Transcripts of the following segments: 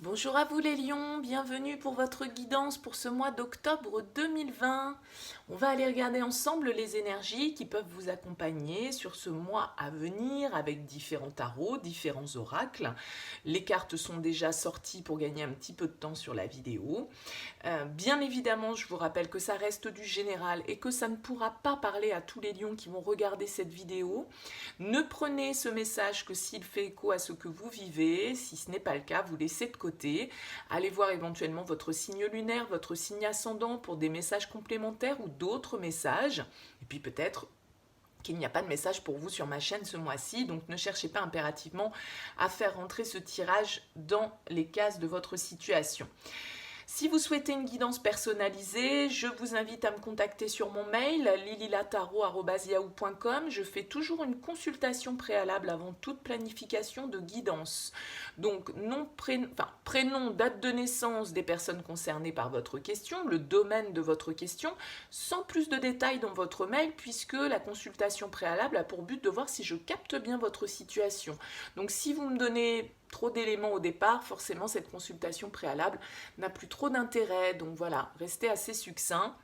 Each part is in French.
Bonjour à vous les lions, bienvenue pour votre guidance pour ce mois d'octobre 2020. On va aller regarder ensemble les énergies qui peuvent vous accompagner sur ce mois à venir avec différents tarots, différents oracles. Les cartes sont déjà sorties pour gagner un petit peu de temps sur la vidéo. Bien évidemment, je vous rappelle que ça reste du général et que ça ne pourra pas parler à tous les lions qui vont regarder cette vidéo. Ne prenez ce message que s'il fait écho à ce que vous vivez. Si ce n'est pas le cas, vous laissez de côté. Allez voir éventuellement votre signe lunaire, votre signe ascendant pour des messages complémentaires ou d'autres messages. Et puis peut-être qu'il n'y a pas de message pour vous sur ma chaîne ce mois-ci, donc ne cherchez pas impérativement à faire rentrer ce tirage dans les cases de votre situation. Si vous souhaitez une guidance personnalisée, je vous invite à me contacter sur mon mail lililataro@yahoo.com. Je fais toujours une consultation préalable avant toute planification de guidance. Donc prénom, date de naissance des personnes concernées par votre question, le domaine de votre question, sans plus de détails dans votre mail puisque la consultation préalable a pour but de voir si je capte bien votre situation. Donc si vous me donnez trop d'éléments au départ, forcément cette consultation préalable n'a plus trop d'intérêt. Donc voilà, restez assez succinct.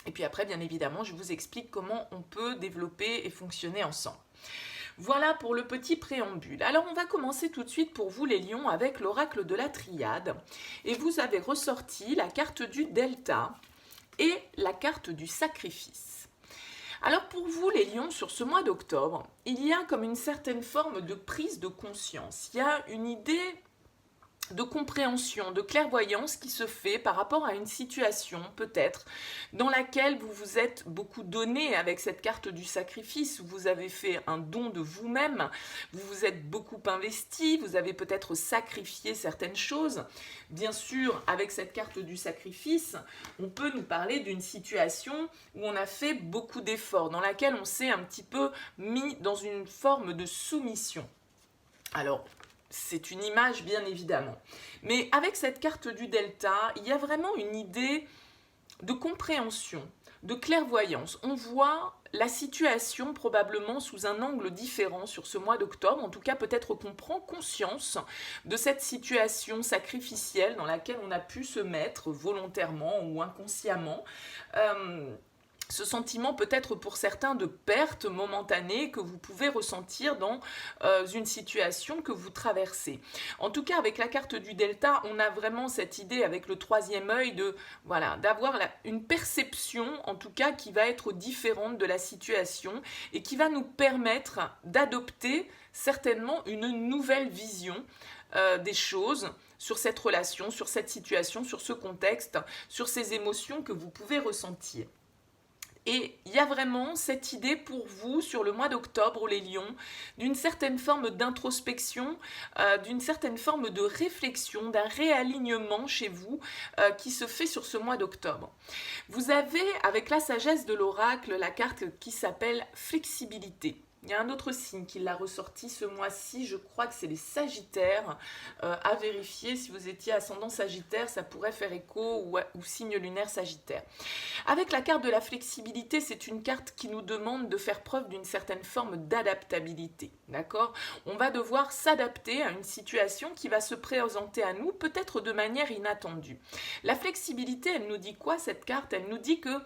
Et puis après, bien évidemment, je vous explique comment on peut développer et fonctionner ensemble. Voilà pour le petit préambule. Alors on va commencer tout de suite pour vous les lions avec l'oracle de la triade. Et vous avez ressorti la carte du delta et la carte du sacrifice. Alors pour vous les lions, sur ce mois d'octobre, il y a comme une certaine forme de prise de conscience. Il y a une idée de compréhension, de clairvoyance qui se fait par rapport à une situation peut-être dans laquelle vous vous êtes beaucoup donné avec cette carte du sacrifice, où vous avez fait un don de vous-même, vous vous êtes beaucoup investi, vous avez peut-être sacrifié certaines choses. Bien sûr, avec cette carte du sacrifice, on peut nous parler d'une situation où on a fait beaucoup d'efforts, dans laquelle on s'est un petit peu mis dans une forme de soumission. Alors, c'est une image bien évidemment. Mais avec cette carte du delta, il y a vraiment une idée de compréhension, de clairvoyance. On voit la situation probablement sous un angle différent sur ce mois d'octobre. En tout cas, peut-être qu'on prend conscience de cette situation sacrificielle dans laquelle on a pu se mettre volontairement ou inconsciemment. Ce sentiment peut-être pour certains de perte momentanée que vous pouvez ressentir dans une situation que vous traversez. En tout cas, avec la carte du delta, on a vraiment cette idée avec le troisième œil de voilà, d'avoir une perception en tout cas qui va être différente de la situation et qui va nous permettre d'adopter certainement une nouvelle vision des choses sur cette relation, sur cette situation, sur ce contexte, sur ces émotions que vous pouvez ressentir. Et il y a vraiment cette idée pour vous sur le mois d'octobre, les lions, d'une certaine forme d'introspection, d'une certaine forme de réflexion, d'un réalignement chez vous qui se fait sur ce mois d'octobre. Vous avez, avec la sagesse de l'oracle, la carte qui s'appelle flexibilité. Il y a un autre signe qui l'a ressorti ce mois-ci, je crois que c'est les Sagittaires. À vérifier, si vous étiez ascendant Sagittaire, ça pourrait faire écho ou signe lunaire Sagittaire. Avec la carte de la flexibilité, c'est une carte qui nous demande de faire preuve d'une certaine forme d'adaptabilité. D'accord ? On va devoir s'adapter à une situation qui va se présenter à nous, peut-être de manière inattendue. La flexibilité, elle nous dit quoi cette carte ? Elle nous dit que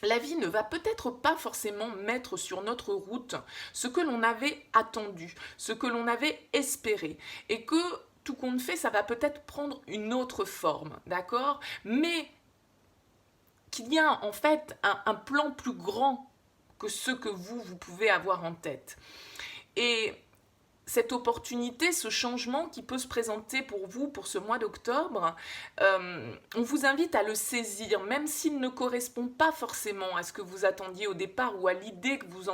la vie ne va peut-être pas forcément mettre sur notre route ce que l'on avait attendu, ce que l'on avait espéré, et que tout compte fait, ça va peut-être prendre une autre forme, d'accord ? Mais qu'il y a en fait un plan plus grand que ce que vous pouvez avoir en tête. Et cette opportunité, ce changement qui peut se présenter pour vous pour ce mois d'octobre, on vous invite à le saisir, même s'il ne correspond pas forcément à ce que vous attendiez au départ ou à l'idée que vous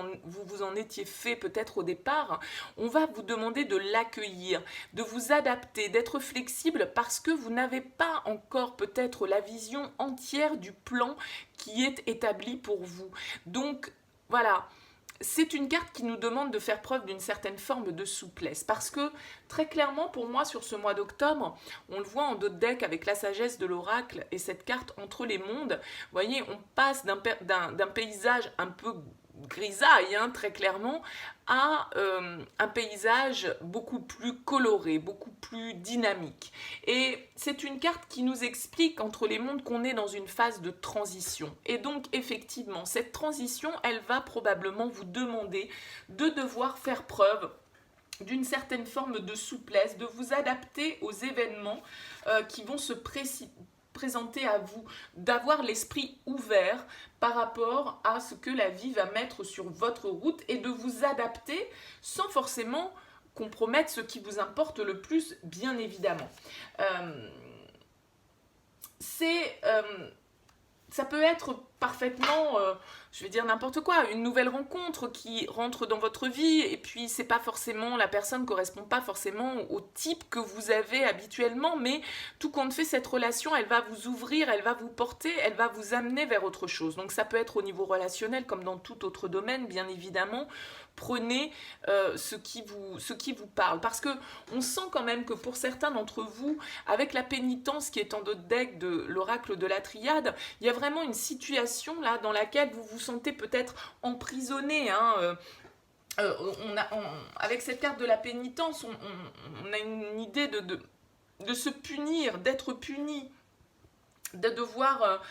en étiez fait peut-être au départ. On va vous demander de l'accueillir, de vous adapter, d'être flexible parce que vous n'avez pas encore peut-être la vision entière du plan qui est établi pour vous. Donc voilà. C'est une carte qui nous demande de faire preuve d'une certaine forme de souplesse parce que très clairement pour moi sur ce mois d'octobre, on le voit en d'autres decks avec la sagesse de l'oracle et cette carte entre les mondes, vous voyez, on passe d'un paysage un peu grisaille, hein, très clairement, à un paysage beaucoup plus coloré, beaucoup plus dynamique. Et c'est une carte qui nous explique entre les mondes qu'on est dans une phase de transition. Et donc effectivement, cette transition, elle va probablement vous demander de devoir faire preuve d'une certaine forme de souplesse, de vous adapter aux événements qui vont se présenter à vous, d'avoir l'esprit ouvert par rapport à ce que la vie va mettre sur votre route et de vous adapter sans forcément compromettre ce qui vous importe le plus, bien évidemment. Ça peut être parfaitement, je vais dire n'importe quoi, une nouvelle rencontre qui rentre dans votre vie et puis c'est pas forcément, la personne correspond pas forcément au type que vous avez habituellement, mais tout compte fait, cette relation, elle va vous ouvrir, elle va vous porter, elle va vous amener vers autre chose. Donc ça peut être au niveau relationnel comme dans tout autre domaine, bien évidemment. Prenez ce qui vous parle, parce que on sent quand même que pour certains d'entre vous, avec la pénitence qui est en dos de deck de l'oracle de la triade, il y a vraiment une situation là dans laquelle vous vous sentez peut-être emprisonné, hein, avec cette carte de la pénitence, on a une idée de se punir, d'être puni, de devoir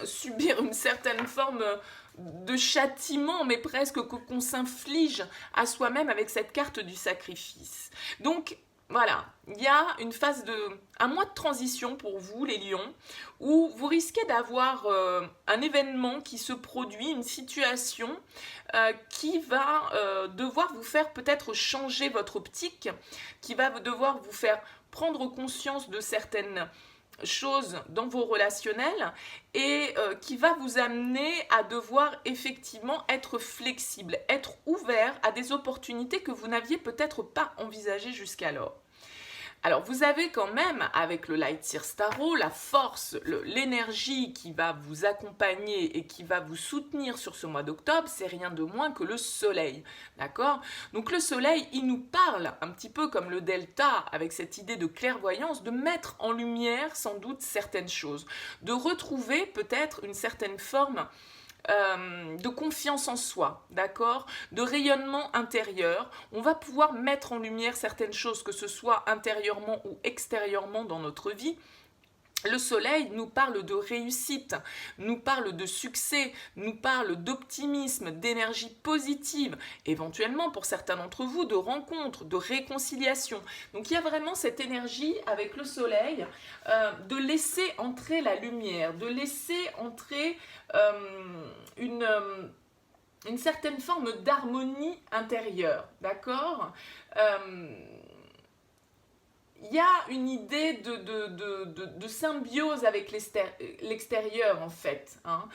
subir une certaine forme de châtiment, mais presque qu'on s'inflige à soi-même avec cette carte du sacrifice. Donc, voilà, il y a un mois de transition pour vous, les lions, où vous risquez d'avoir un événement qui se produit, une situation qui va devoir vous faire peut-être changer votre optique, qui va devoir vous faire prendre conscience de certaines choses dans vos relationnels et qui va vous amener à devoir effectivement être flexible, être ouvert à des opportunités que vous n'aviez peut-être pas envisagées jusqu'alors. Alors vous avez quand même avec le Light Seers Tarot la force, l'énergie qui va vous accompagner et qui va vous soutenir sur ce mois d'octobre, c'est rien de moins que le soleil, d'accord? Donc le soleil, il nous parle un petit peu comme le delta avec cette idée de clairvoyance, de mettre en lumière sans doute certaines choses, de retrouver peut-être une certaine forme de confiance en soi, d'accord, de rayonnement intérieur. On va pouvoir mettre en lumière certaines choses, que ce soit intérieurement ou extérieurement dans notre vie. Le soleil nous parle de réussite, nous parle de succès, nous parle d'optimisme, d'énergie positive, éventuellement pour certains d'entre vous de rencontres, de réconciliation. Donc il y a vraiment cette énergie avec le soleil de laisser entrer la lumière, de laisser entrer une certaine forme d'harmonie intérieure, d'accord ? Il y a une idée de symbiose avec l'extérieur, en fait, hein,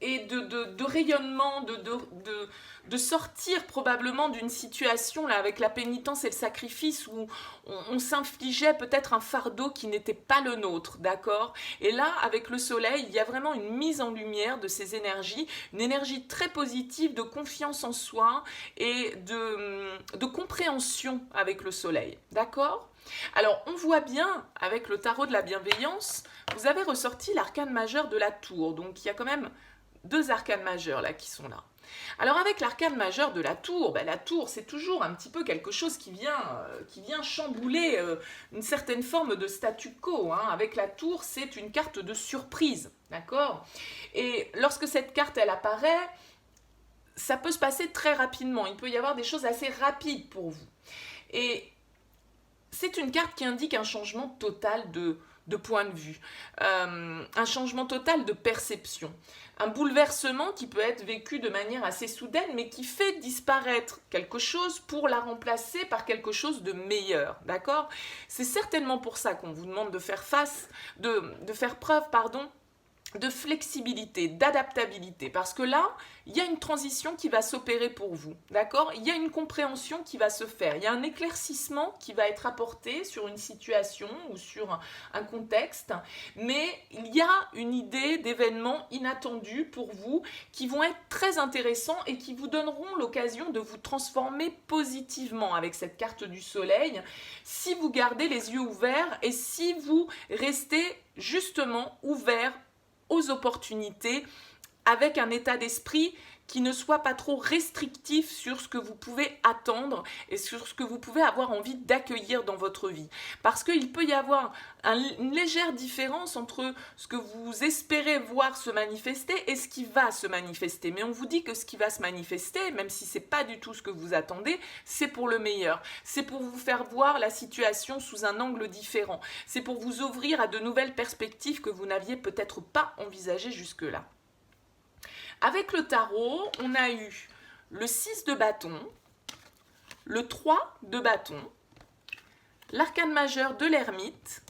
et de rayonnement, de sortir probablement d'une situation là, avec la pénitence et le sacrifice où on s'infligeait peut-être un fardeau qui n'était pas le nôtre, d'accord ? Et là, avec le soleil, il y a vraiment une mise en lumière de ces énergies, une énergie très positive de confiance en soi et de compréhension avec le soleil, d'accord ? Alors, on voit bien, avec le tarot de la bienveillance, vous avez ressorti l'arcane majeur de la tour, donc il y a quand même 2 arcanes majeures là qui sont là. Alors avec l'arcane majeur de la tour c'est toujours un petit peu quelque chose qui vient chambouler une certaine forme de statu quo, hein. Avec la tour, c'est une carte de surprise, d'accord ? Et lorsque cette carte elle apparaît, ça peut se passer très rapidement, il peut y avoir des choses assez rapides pour vous. Et c'est une carte qui indique un changement total de point de vue, un changement total de perception, un bouleversement qui peut être vécu de manière assez soudaine, mais qui fait disparaître quelque chose pour la remplacer par quelque chose de meilleur, d'accord ? C'est certainement pour ça qu'on vous demande de faire preuve, de flexibilité, d'adaptabilité, parce que là, il y a une transition qui va s'opérer pour vous, d'accord ? Il y a une compréhension qui va se faire, il y a un éclaircissement qui va être apporté sur une situation ou sur un contexte, mais il y a une idée d'événements inattendus pour vous qui vont être très intéressants et qui vous donneront l'occasion de vous transformer positivement avec cette carte du soleil, si vous gardez les yeux ouverts et si vous restez justement ouverts aux opportunités avec un état d'esprit qui ne soit pas trop restrictif sur ce que vous pouvez attendre et sur ce que vous pouvez avoir envie d'accueillir dans votre vie. Parce qu'il peut y avoir une légère différence entre ce que vous espérez voir se manifester et ce qui va se manifester. Mais on vous dit que ce qui va se manifester, même si ce n'est pas du tout ce que vous attendez, c'est pour le meilleur. C'est pour vous faire voir la situation sous un angle différent. C'est pour vous ouvrir à de nouvelles perspectives que vous n'aviez peut-être pas envisagées jusque-là. Avec le tarot, on a eu le 6 de bâton, le 3 de bâton, l'arcane majeur de l'ermite,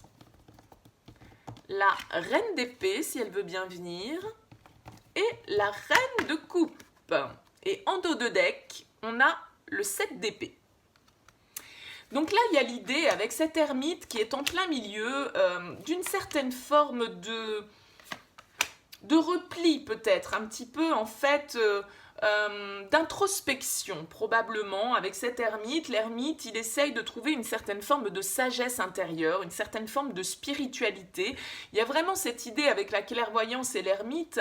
la reine d'épée, si elle veut bien venir, et la reine de coupe. Et en dos de deck, on a le 7 d'épée. Donc là, il y a l'idée avec cette ermite qui est en plein milieu d'une certaine forme de repli peut-être, un petit peu en fait d'introspection probablement avec cet ermite. L'ermite, il essaye de trouver une certaine forme de sagesse intérieure, une certaine forme de spiritualité. Il y a vraiment cette idée avec la clairvoyance et l'ermite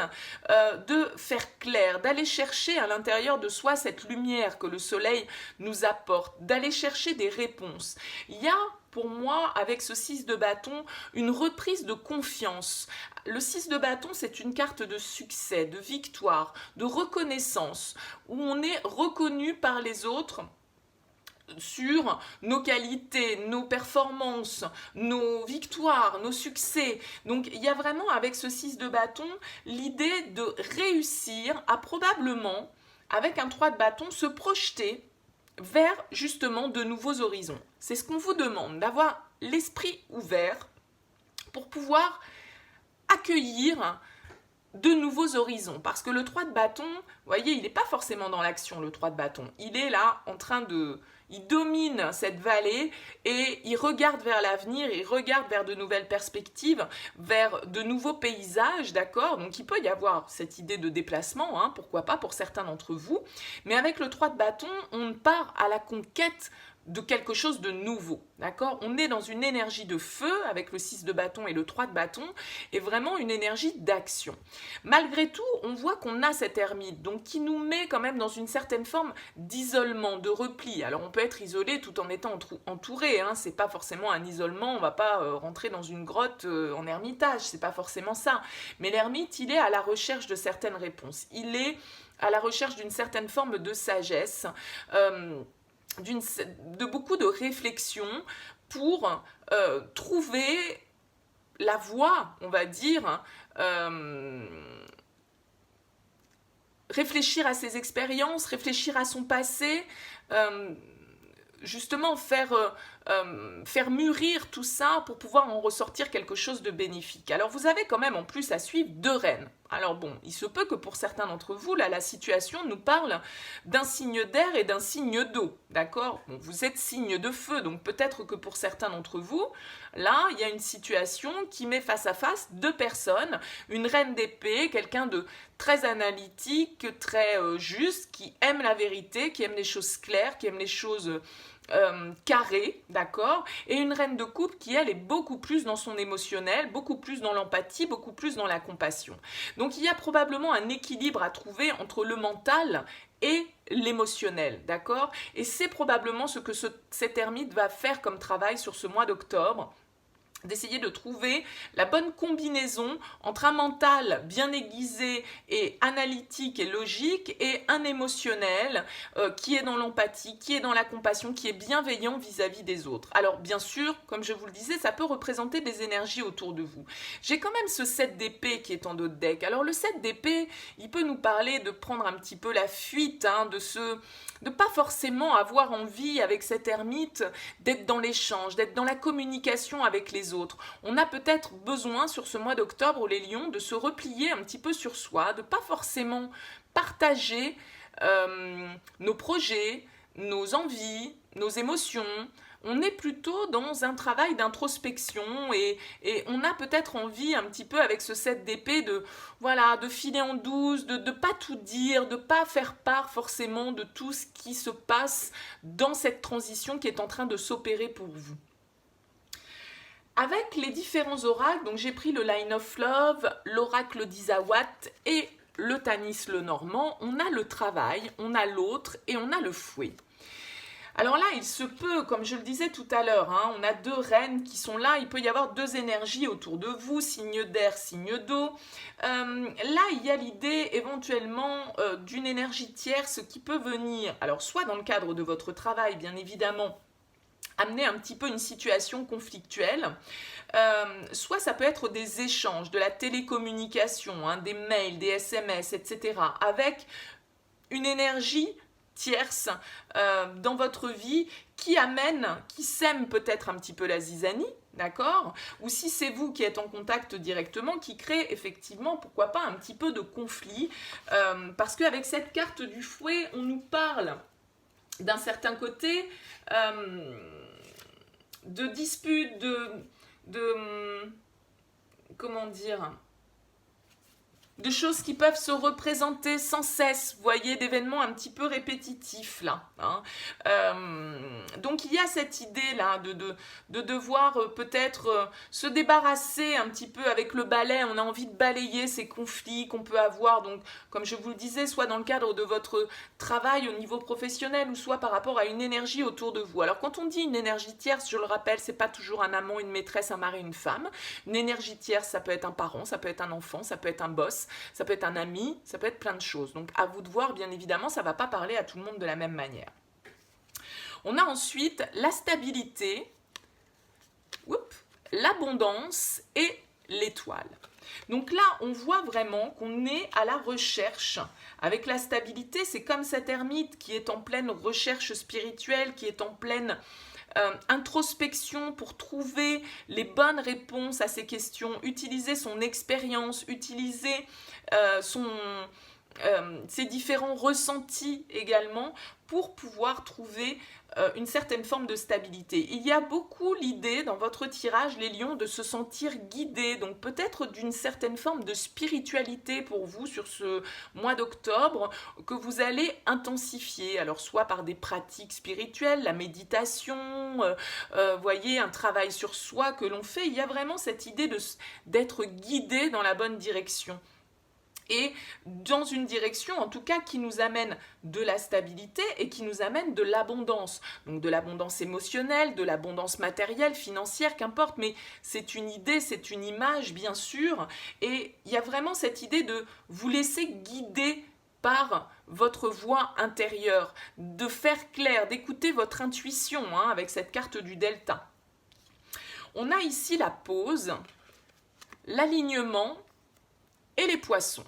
de faire clair, d'aller chercher à l'intérieur de soi cette lumière que le soleil nous apporte, d'aller chercher des réponses. Il y a pour moi, avec ce 6 de bâton, une reprise de confiance. Le 6 de bâton, c'est une carte de succès, de victoire, de reconnaissance, où on est reconnu par les autres sur nos qualités, nos performances, nos victoires, nos succès. Donc il y a vraiment avec ce 6 de bâton l'idée de réussir à probablement, avec un 3 de bâton, se projeter vers justement de nouveaux horizons. C'est ce qu'on vous demande, d'avoir l'esprit ouvert pour pouvoir accueillir de nouveaux horizons. Parce que le 3 de bâton, vous voyez, il n'est pas forcément dans l'action, le 3 de bâton. Il est là en train de... Il domine cette vallée et il regarde vers l'avenir, il regarde vers de nouvelles perspectives, vers de nouveaux paysages, d'accord? Donc il peut y avoir cette idée de déplacement, hein, pourquoi pas pour certains d'entre vous. Mais avec le 3 de bâton, on part à la conquête de quelque chose de nouveau, d'accord? On est dans une énergie de feu avec le 6 de bâton et le 3 de bâton et vraiment une énergie d'action. Malgré tout, on voit qu'on a cette ermite, donc qui nous met quand même dans une certaine forme d'isolement, de repli. Alors on peut être isolé tout en étant entouré, hein, c'est pas forcément un isolement, on va pas rentrer dans une grotte en ermitage, c'est pas forcément ça. Mais l'ermite, il est à la recherche de certaines réponses, il est à la recherche d'une certaine forme de sagesse, de beaucoup de réflexion pour trouver la voie, on va dire, réfléchir à ses expériences, réfléchir à son passé, justement faire mûrir tout ça pour pouvoir en ressortir quelque chose de bénéfique. Alors vous avez quand même en plus à suivre 2 reines. Alors bon, il se peut que pour certains d'entre vous, là, la situation nous parle d'un signe d'air et d'un signe d'eau, d'accord? Bon, vous êtes signe de feu, donc peut-être que pour certains d'entre vous, là, il y a une situation qui met face à face 2 personnes, une reine d'épée, quelqu'un de très analytique, très juste, qui aime la vérité, qui aime les choses claires, qui aime les choses carré, d'accord, et une reine de coupe qui, elle, est beaucoup plus dans son émotionnel, beaucoup plus dans l'empathie, beaucoup plus dans la compassion. Donc il y a probablement un équilibre à trouver entre le mental et l'émotionnel, d'accord, et c'est probablement ce que cet ermite va faire comme travail sur ce mois d'octobre, d'essayer de trouver la bonne combinaison entre un mental bien aiguisé et analytique et logique et un émotionnel qui est dans l'empathie, qui est dans la compassion, qui est bienveillant vis-à-vis des autres. Alors bien sûr, comme je vous le disais, ça peut représenter des énergies autour de vous. J'ai quand même ce 7 d'épée qui est en dos de deck. Alors le 7 d'épée, il peut nous parler de prendre un petit peu la fuite, hein, de pas forcément avoir envie avec cet ermite d'être dans l'échange, d'être dans la communication avec les autres. On a peut-être besoin sur ce mois d'octobre, les lions, de se replier un petit peu sur soi, de pas forcément partager nos projets, nos envies, nos émotions. On est plutôt dans un travail d'introspection et on a peut-être envie un petit peu avec ce 7 d'épée de filer en douce, de ne pas tout dire, de ne pas faire part forcément de tout ce qui se passe dans cette transition qui est en train de s'opérer pour vous. Avec les différents oracles, donc j'ai pris le Line of Love, l'oracle d'Isawat et le Tanis le Normand, on a le travail, on a l'autre et on a le fouet. Alors là, il se peut, comme je le disais tout à l'heure, hein, on a deux reines qui sont là, il peut y avoir deux énergies autour de vous, signe d'air, signe d'eau. Là, il y a l'idée éventuellement d'une énergie tierce qui peut venir, alors soit dans le cadre de votre travail, bien évidemment, amener un petit peu une situation conflictuelle, soit ça peut être des échanges, de la télécommunication, hein, des mails, des SMS, etc., avec une énergie tierce dans votre vie qui sème peut-être un petit peu la zizanie, d'accord? Ou si c'est vous qui êtes en contact directement, qui crée effectivement, pourquoi pas, un petit peu de conflit, parce qu'avec cette carte du fouet, on nous parle d'un certain côté de disputes, comment dire, de choses qui peuvent se représenter sans cesse, vous voyez, d'événements un petit peu répétitifs là. Hein. Donc il y a cette idée là de devoir peut-être se débarrasser un petit peu avec le balai, on a envie de balayer ces conflits qu'on peut avoir, donc comme je vous le disais, soit dans le cadre de votre travail au niveau professionnel ou soit par rapport à une énergie autour de vous. Alors quand on dit une énergie tierce, je le rappelle, c'est pas toujours un amant, une maîtresse, un mari, une femme. Une énergie tierce, ça peut être un parent, ça peut être un enfant, ça peut être un boss, ça peut être un ami, ça peut être plein de choses. Donc à vous de voir, bien évidemment, ça ne va pas parler à tout le monde de la même manière. On a ensuite la stabilité, l'abondance et l'étoile. Donc là, on voit vraiment qu'on est à la recherche. Avec la stabilité, c'est comme cet ermite qui est en pleine recherche spirituelle, qui est en pleine introspection pour trouver les bonnes réponses à ces questions, utiliser son expérience, utiliser ses différents ressentis également pour pouvoir trouver une certaine forme de stabilité. Il y a beaucoup l'idée dans votre tirage, les lions, de se sentir guidés, donc peut-être d'une certaine forme de spiritualité pour vous sur ce mois d'octobre que vous allez intensifier, alors soit par des pratiques spirituelles, la méditation, voyez, un travail sur soi que l'on fait. Il y a vraiment cette idée d'être guidé dans la bonne direction. Et dans une direction, en tout cas, qui nous amène de la stabilité et qui nous amène de l'abondance. Donc de l'abondance émotionnelle, de l'abondance matérielle, financière, qu'importe, mais c'est une idée, c'est une image, bien sûr. Et il y a vraiment cette idée de vous laisser guider par votre voix intérieure, de faire clair, d'écouter votre intuition, hein, avec cette carte du delta. On a ici la pause, l'alignement et les poissons.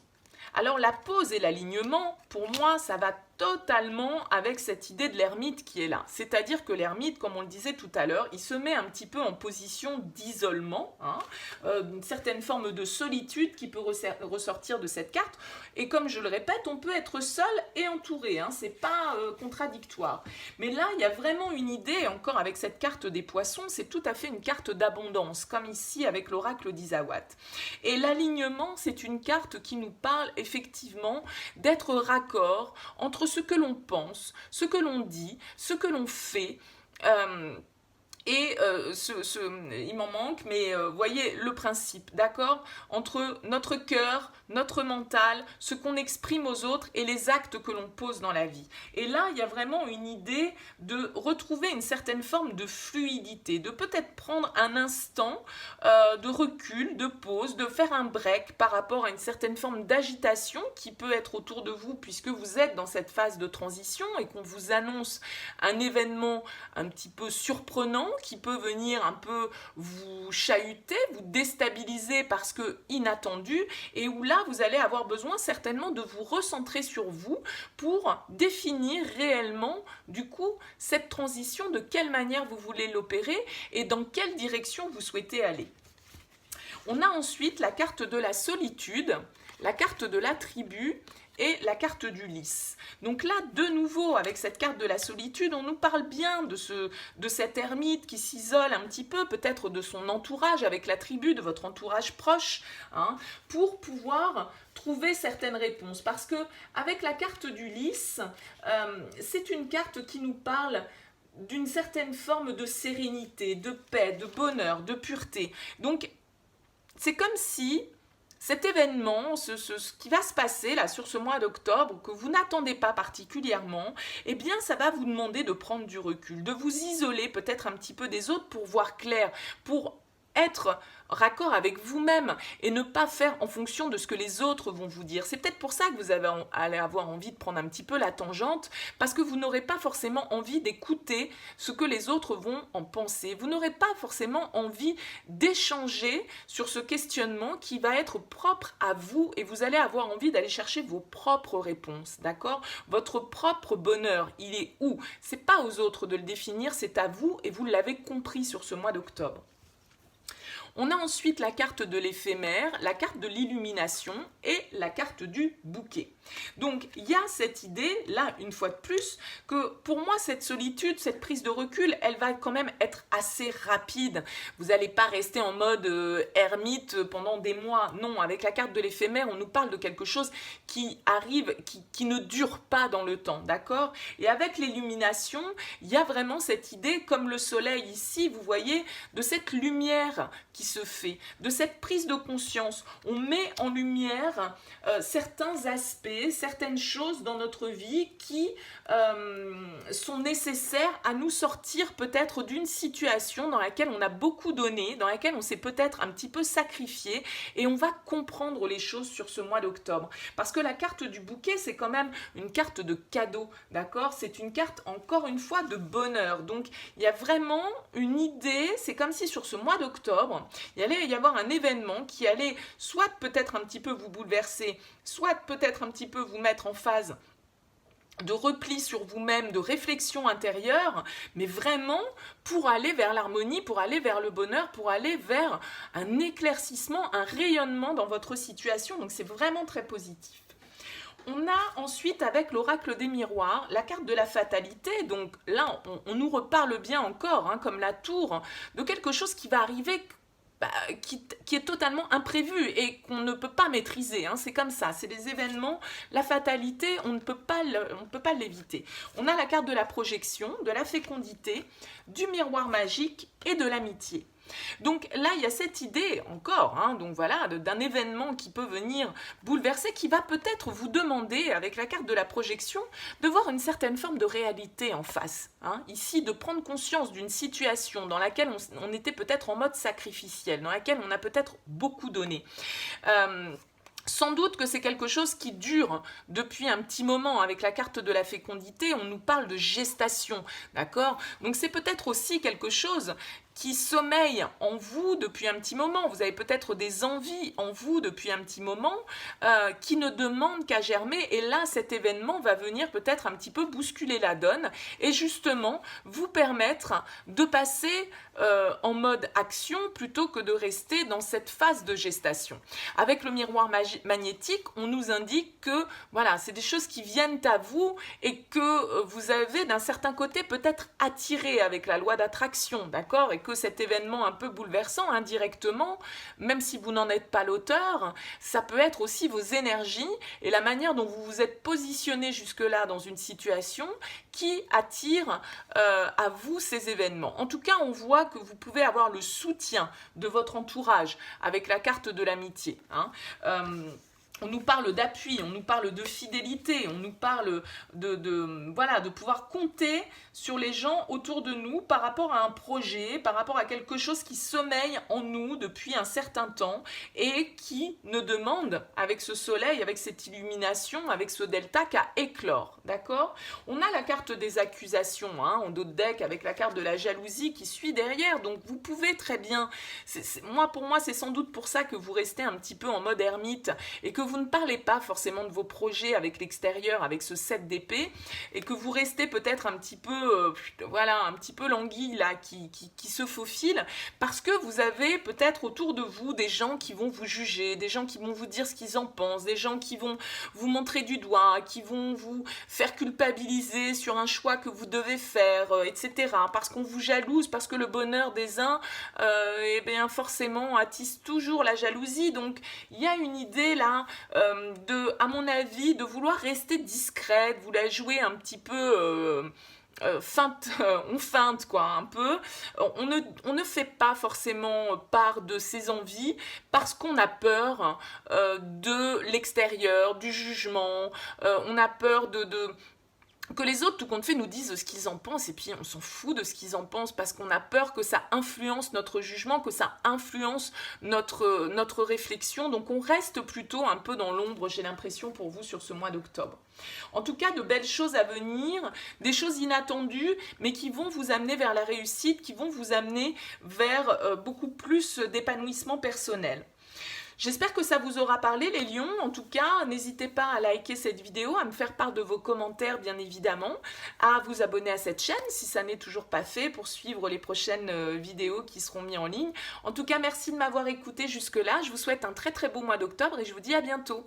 Alors la pause et l'alignement, pour moi, ça va totalement avec cette idée de l'ermite qui est là. C'est-à-dire que l'ermite, comme on le disait tout à l'heure, il se met un petit peu en position d'isolement, hein, une certaine forme de solitude qui peut ressortir de cette carte. Et comme je le répète, on peut être seul et entouré, hein, c'est pas contradictoire. Mais là, il y a vraiment une idée, encore avec cette carte des poissons, c'est tout à fait une carte d'abondance, comme ici avec l'oracle d'Isawat. Et l'alignement, c'est une carte qui nous parle effectivement d'être raccord entre ce que l'on pense, ce que l'on dit, ce que l'on fait. Il m'en manque, mais voyez le principe, d'accord? Entre notre cœur, notre mental, ce qu'on exprime aux autres et les actes que l'on pose dans la vie. Et là, il y a vraiment une idée de retrouver une certaine forme de fluidité, de peut-être prendre un instant de recul, de pause, de faire un break par rapport à une certaine forme d'agitation qui peut être autour de vous puisque vous êtes dans cette phase de transition et qu'on vous annonce un événement un petit peu surprenant qui peut venir un peu vous chahuter, vous déstabiliser parce que inattendu, et où là vous allez avoir besoin certainement de vous recentrer sur vous pour définir réellement du coup cette transition, de quelle manière vous voulez l'opérer et dans quelle direction vous souhaitez aller. On a ensuite la carte de la solitude, la carte de la tribu et la carte du lys. Donc là, de nouveau, avec cette carte de la solitude, on nous parle bien de cet ermite qui s'isole un petit peu, peut-être de son entourage, avec la tribu, de votre entourage proche, hein, pour pouvoir trouver certaines réponses. Parce que avec la carte du lys, c'est une carte qui nous parle d'une certaine forme de sérénité, de paix, de bonheur, de pureté. Donc, c'est comme si cet événement, ce qui va se passer là sur ce mois d'octobre, que vous n'attendez pas particulièrement, eh bien ça va vous demander de prendre du recul, de vous isoler peut-être un petit peu des autres pour voir clair, pour être raccord avec vous-même et ne pas faire en fonction de ce que les autres vont vous dire. C'est peut-être pour ça que vous allez avoir envie de prendre un petit peu la tangente, parce que vous n'aurez pas forcément envie d'écouter ce que les autres vont en penser. Vous n'aurez pas forcément envie d'échanger sur ce questionnement qui va être propre à vous, et vous allez avoir envie d'aller chercher vos propres réponses, d'accord? Votre propre bonheur, il est où? C'est pas aux autres de le définir, c'est à vous, et vous l'avez compris sur ce mois d'octobre. On a ensuite la carte de l'éphémère, la carte de l'illumination et la carte du bouquet. Donc il y a cette idée, là une fois de plus, que pour moi cette solitude, cette prise de recul, elle va quand même être assez rapide. Vous n'allez pas rester en mode ermite pendant des mois. Non, avec la carte de l'éphémère, on nous parle de quelque chose qui arrive, qui ne dure pas dans le temps, d'accord? Et avec l'illumination, il y a vraiment cette idée, comme le soleil ici, vous voyez, de cette lumière qui se fait, de cette prise de conscience. On met en lumière certains aspects, certaines choses dans notre vie qui sont nécessaires à nous sortir peut-être d'une situation dans laquelle on a beaucoup donné, dans laquelle on s'est peut-être un petit peu sacrifié, et on va comprendre les choses sur ce mois d'octobre. Parce que la carte du bouquet, c'est quand même une carte de cadeau, d'accord? C'est une carte, encore une fois, de bonheur. Donc, il y a vraiment une idée, c'est comme si sur ce mois d'octobre, il allait y avoir un événement qui allait soit peut-être un petit peu vous bouleverser, soit peut-être un petit peu vous mettre en phase de repli sur vous-même, de réflexion intérieure, mais vraiment pour aller vers l'harmonie, pour aller vers le bonheur, pour aller vers un éclaircissement, un rayonnement dans votre situation. Donc c'est vraiment très positif. On a ensuite, avec l'oracle des miroirs, la carte de la fatalité. Donc là, on nous reparle bien encore, hein, comme la tour, de quelque chose qui va arriver, qui est totalement imprévu et qu'on ne peut pas maîtriser, hein. C'est comme ça, c'est des événements, la fatalité, on ne peut pas l'éviter. On a la carte de la projection, de la fécondité, du miroir magique et de l'amitié. Donc là, il y a cette idée encore, hein, donc voilà, d'un événement qui peut venir bouleverser, qui va peut-être vous demander, avec la carte de la projection, de voir une certaine forme de réalité en face. Hein, ici, de prendre conscience d'une situation dans laquelle on était peut-être en mode sacrificiel, dans laquelle on a peut-être beaucoup donné. Sans doute que c'est quelque chose qui dure depuis un petit moment. Avec la carte de la fécondité, on nous parle de gestation, d'accord? Donc c'est peut-être aussi quelque chose qui sommeille en vous depuis un petit moment. Vous avez peut-être des envies en vous depuis un petit moment qui ne demandent qu'à germer. Et là, cet événement va venir peut-être un petit peu bousculer la donne et justement vous permettre de passer en mode action plutôt que de rester dans cette phase de gestation. Avec le miroir magnétique, on nous indique que voilà, c'est des choses qui viennent à vous et que vous avez d'un certain côté peut-être attiré avec la loi d'attraction, d'accord? Et que cet événement un peu bouleversant indirectement, même si vous n'en êtes pas l'auteur, ça peut être aussi vos énergies et la manière dont vous vous êtes positionné jusque-là dans une situation qui attire à vous ces événements. En tout cas, on voit que vous pouvez avoir le soutien de votre entourage avec la carte de l'amitié, hein. On nous parle d'appui, on nous parle de fidélité, on nous parle de pouvoir compter sur les gens autour de nous par rapport à un projet, par rapport à quelque chose qui sommeille en nous depuis un certain temps et qui ne demande, avec ce soleil, avec cette illumination, avec ce delta, qu'à éclore, d'accord? On a la carte des accusations, hein, en dos de deck, avec la carte de la jalousie qui suit derrière, donc vous pouvez très bien, pour moi, c'est sans doute pour ça que vous restez un petit peu en mode ermite et que vous ne parlez pas forcément de vos projets avec l'extérieur, avec ce 7 d'épée, et que vous restez peut-être un petit peu, un petit peu l'anguille là, qui se faufile, parce que vous avez peut-être autour de vous des gens qui vont vous juger, des gens qui vont vous dire ce qu'ils en pensent, des gens qui vont vous montrer du doigt, qui vont vous faire culpabiliser sur un choix que vous devez faire, etc. Parce qu'on vous jalouse, parce que le bonheur des uns, eh bien forcément attise toujours la jalousie. Donc il y a une idée là, à mon avis, de vouloir rester discrète, vous la jouer un petit peu on feinte quoi un peu, on ne fait pas forcément part de ses envies parce qu'on a peur de l'extérieur, du jugement, on a peur que les autres, tout compte fait, nous disent ce qu'ils en pensent, et puis on s'en fout de ce qu'ils en pensent parce qu'on a peur que ça influence notre jugement, que ça influence notre réflexion. Donc on reste plutôt un peu dans l'ombre, j'ai l'impression, pour vous sur ce mois d'octobre. En tout cas, de belles choses à venir, des choses inattendues, mais qui vont vous amener vers la réussite, qui vont vous amener vers beaucoup plus d'épanouissement personnel. J'espère que ça vous aura parlé les lions. En tout cas, n'hésitez pas à liker cette vidéo, à me faire part de vos commentaires bien évidemment, à vous abonner à cette chaîne si ça n'est toujours pas fait pour suivre les prochaines vidéos qui seront mises en ligne. En tout cas, merci de m'avoir écouté jusque-là. Je vous souhaite un très très beau mois d'octobre et je vous dis à bientôt.